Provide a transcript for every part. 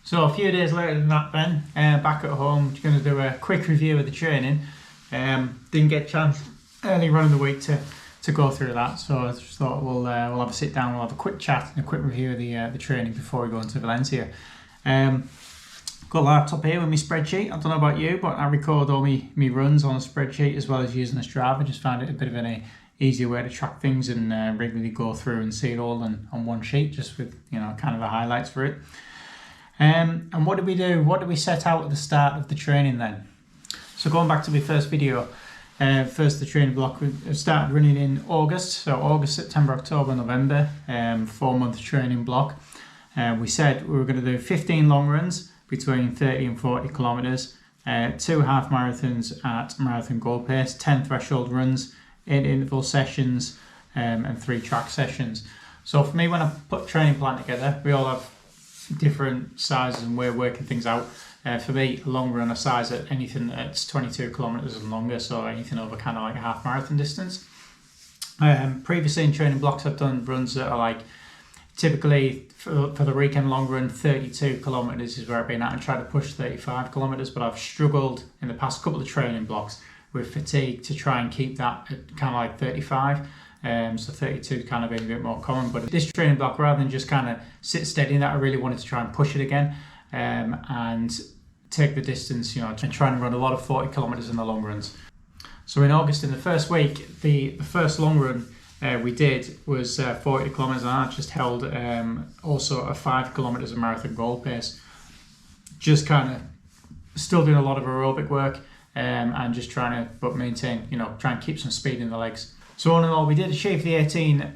So a few days later than that then, back at home, just going to do a quick review of the training. Didn't get a chance early on in the week to go through that, so I just thought we'll have a sit down, we'll have a quick chat and a quick review of the training before we go into Valencia. Got a laptop here with my spreadsheet. I don't know about you, but I record all my runs on a spreadsheet as well as using a Strava. I just found it a bit of an easier way to track things and regularly go through and see it all on one sheet, just with kind of the highlights for it. And what did we do? What did we set out at the start of the training then? So going back to my first video, first the training block, we started running in August. So August, September, October, November, 4-month training block. We said we were going to do 15 long runs between 30 and 40 kilometers, 2 half marathons at marathon goal pace, 10 threshold runs, 8 interval sessions, and 3 track sessions. So for me, when I put a training plan together, we all have different sizes and we're working things out. For me, a long run, I size at anything that's 22 kilometers and longer, so anything over kind of like a half marathon distance. Previously in training blocks, I've done runs that are like typically for the weekend long run, 32 kilometers is where I've been at and tried to push 35 kilometers, but I've struggled in the past couple of training blocks with fatigue to try and keep that at kind of like 35. So 32 kind of being a bit more common, but this training block, rather than just kind of sit steady in that, I really wanted to try and push it again and take the distance, and try and run a lot of 40 kilometers in the long runs. So in August, in the first week, the first long run we did was 40 kilometers, and I just held also a 5 kilometers of marathon goal pace, just kind of still doing a lot of aerobic work and just trying to maintain, try and keep some speed in the legs. So all in all, we did achieve the 18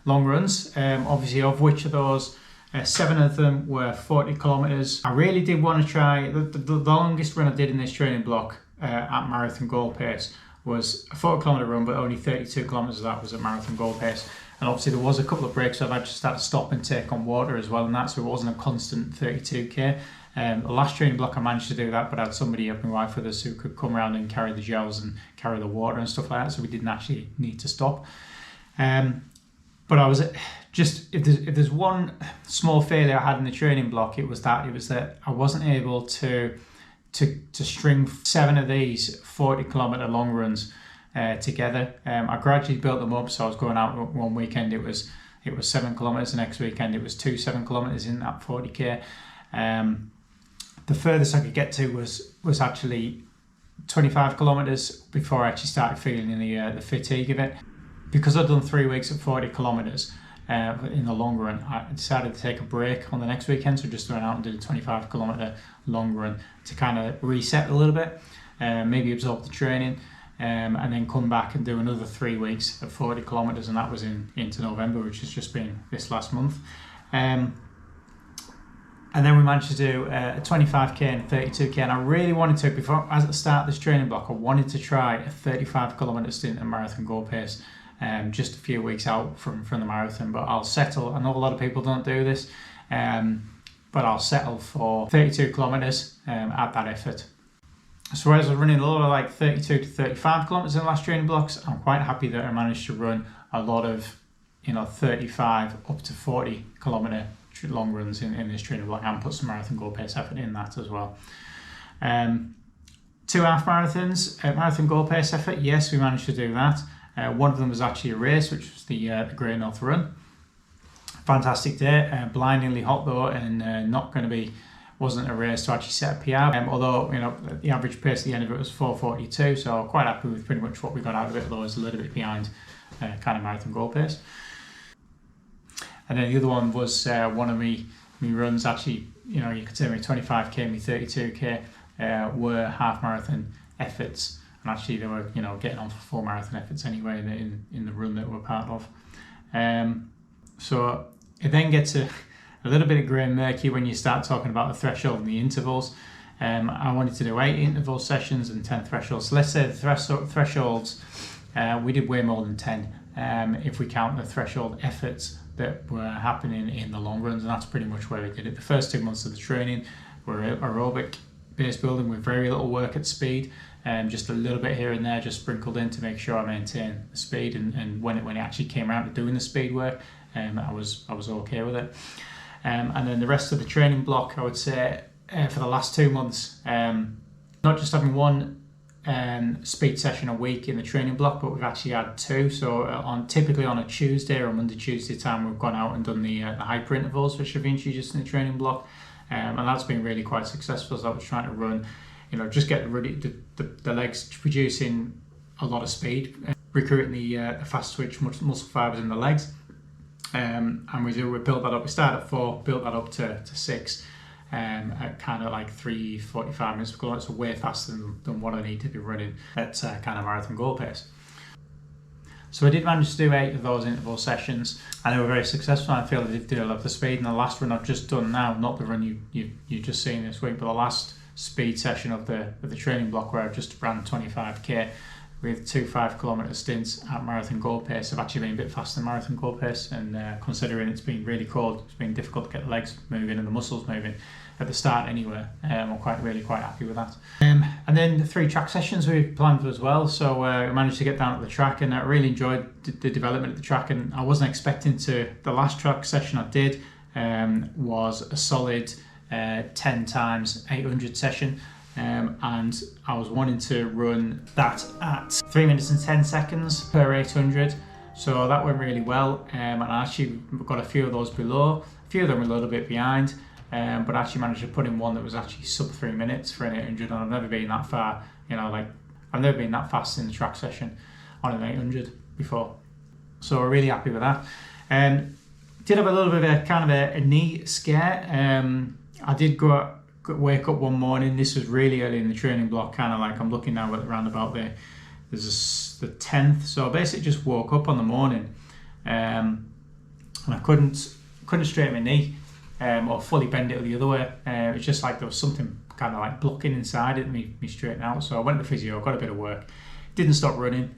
long runs, obviously of which of those 7 of them were 40 kilometers. I really did want to try, the longest run I did in this training block at marathon goal pace was a 40 kilometer run, but only 32 kilometers of that was at marathon goal pace. And obviously there was a couple of breaks, so I've had to start to stop and take on water as well, and that, so it wasn't a constant 32k. The last training block I managed to do that, but I had somebody up, my wife with us, who could come around and carry the gels and carry the water and stuff like that, so we didn't actually need to stop. But I was just, if there's one small failure I had in the training block, it was that I wasn't able to string 7 of these 40 kilometer long runs together. I gradually built them up, so I was going out one weekend, it was 7 kilometers, the next weekend it was 2 7 kilometers in that 40k. The furthest I could get to was actually 25 kilometers before I actually started feeling the fatigue of it. Because I'd done 3 weeks at 40 kilometers in the long run, I decided to take a break on the next weekend, so just went out and did a 25 kilometer long run to kind of reset a little bit, maybe absorb the training, and then come back and do another 3 weeks at 40 kilometers, and that was into November, which has just been this last month. And then we managed to do a 25k and 32k, and I really wanted to, as at the start of this training block, I wanted to try a 35 kilometer stint at marathon goal pace, just a few weeks out from the marathon, but I'll settle. I know a lot of people don't do this, but I'll settle for 32 kilometers at that effort. So whereas I was running a lot of like 32 to 35 kilometers in the last training blocks, I'm quite happy that I managed to run a lot of 35 up to 40 kilometer long runs in this training block, and put some marathon goal pace effort in that as well. 2 half marathons at marathon goal pace effort, yes, we managed to do that. One of them was actually a race, which was the Great North Run. Fantastic day, blindingly hot though, and wasn't a race to actually set a PR. Although the average pace at the end of it was 4:42, so quite happy with pretty much what we got out of it. Although it was a little bit behind kind of marathon goal pace. And then the other one was one of me runs, actually, you could say my 25k, my 32k were half marathon efforts, and actually they were getting on for full marathon efforts anyway in the run that we're part of. So it then gets a little bit of grey and murky when you start talking about the threshold and the intervals. I wanted to do 8 interval sessions and 10 thresholds. So let's say the thresholds, we did way more than 10 if we count the threshold efforts that were happening in the long runs, and that's pretty much where we did it. The first 2 months of the training were aerobic base building with very little work at speed, just a little bit here and there just sprinkled in to make sure I maintain the speed, and when it actually came around to doing the speed work, I was okay with it. And then the rest of the training block, I would say, for the last 2 months, not just having one speed session a week in the training block, but we've actually had 2. So typically on a Tuesday or Monday, Tuesday time, we've gone out and done the hyper intervals, which I've introduced in the training block, and that's been really quite successful. So I was trying to run, just get the legs producing a lot of speed, recruiting the fast twitch muscle fibers in the legs, and we built that up. We started at 4, built that up to 6. At kind of like 3:45 minutes per kilometre, so way faster than what I need to be running at kind of marathon goal pace. So I did manage to do 8 of those interval sessions, and they were very successful. I feel I did do a lot of the speed. And the last run I've just done now, not the run you've just seen this week, but the last speed session of the training block, where I've just ran 25k with 2 5-kilometre stints at marathon goal pace. I've actually been a bit faster than marathon goal pace, and considering it's been really cold, it's been difficult to get the legs moving and the muscles moving at the start anyway. I'm really quite happy with that. And then the 3 track sessions we planned for as well. So I managed to get down to the track, and I really enjoyed the development of the track, and I wasn't expecting to. The last track session I did was a solid 10 times 800 session. And I was wanting to run that at 3 minutes and 10 seconds per 800, so that went really well, and I actually got a few of those below. A few of them were a little bit behind, but I actually managed to put in one that was actually sub 3 minutes for an 800, and I've never been that far, I've never been that fast in the track session on an 800 before, so we're really happy with that. Did have a little bit of a kind of a knee scare. I did wake up one morning. This was really early in the training block, kind of like I'm looking now at around about the 10th. So I basically just woke up on the morning, and I couldn't straighten my knee or fully bend it the other way. It was just like there was something kind of like blocking inside it, me straighten out. So I went to the physio, got a bit of work, didn't stop running,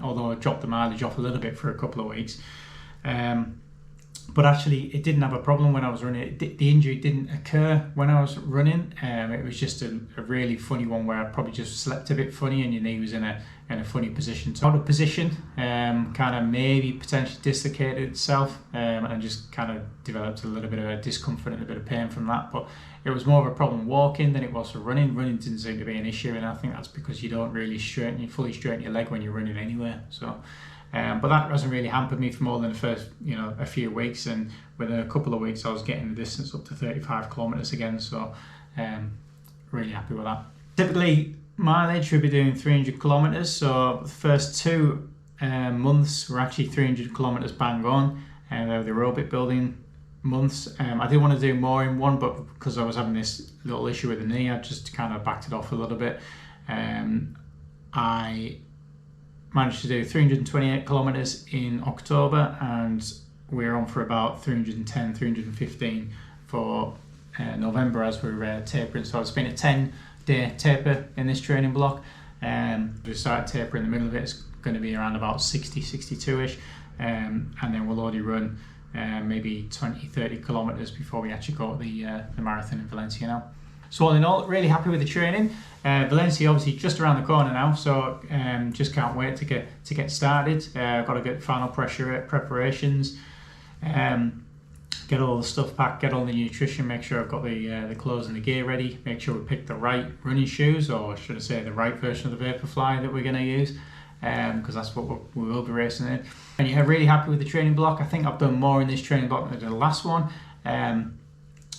although I dropped the mileage off a little bit for a couple of weeks. But actually, it didn't have a problem when I was running. The injury didn't occur when I was running. It was just a really funny one where I probably just slept a bit funny, and your knee was in a funny position. So out of position, kind of maybe potentially dislocated itself, and just kind of developed a little bit of a discomfort and a bit of pain from that. But it was more of a problem walking than it was for running. Running didn't seem to be an issue, and I think that's because you don't really fully straighten your leg when you're running anyway. So. But that hasn't really hampered me for more than the first, a few weeks, and within a couple of weeks I was getting the distance up to 35 kilometres again, so really happy with that. Typically mileage we'll be doing 300 kilometres, so the first 2 months were actually 300 kilometres bang on, and they were the aerobic building months. I did want to do more in one, but because I was having this little issue with the knee, I just kind of backed it off a little bit. I managed to do 328 kilometres in October, and we're on for about 310, 315 for November as we're tapering. So it's been a 10-day taper in this training block. We started tapering in the middle of it. It's going to be around about 60, 62-ish, and then we'll already run maybe 20, 30 kilometres before we actually go to the marathon in Valencia now. So all in all, really happy with the training. Valencia obviously just around the corner now, so just can't wait to get started. Got to get final preparations, get all the stuff packed, get all the nutrition, make sure I've got the clothes and the gear ready, make sure we pick the right running shoes, or should I say the right version of the Vaporfly that we're going to use, because that's what we will be racing in. And yeah, really happy with the training block. I think I've done more in this training block than I did the last one.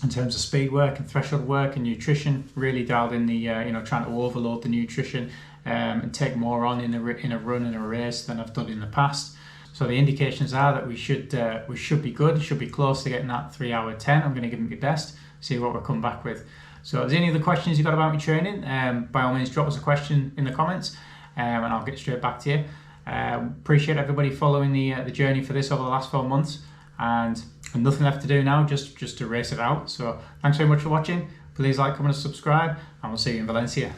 In terms of speed work and threshold work and nutrition, really dialed in the trying to overload the nutrition and take more on in a run and a race than I've done in the past. So the indications are that we should be good, should be close to getting that 3 hour 10. I'm going to give it my best, see what we'll come back with. So if there's any other questions you've got about my training, by all means drop us a question in the comments, and I'll get straight back to you. Appreciate everybody following the journey for this over the last 4 months, and nothing left to do now, just to race it out. So thanks very much for watching. Please like, comment and subscribe, and we'll see you in Valencia.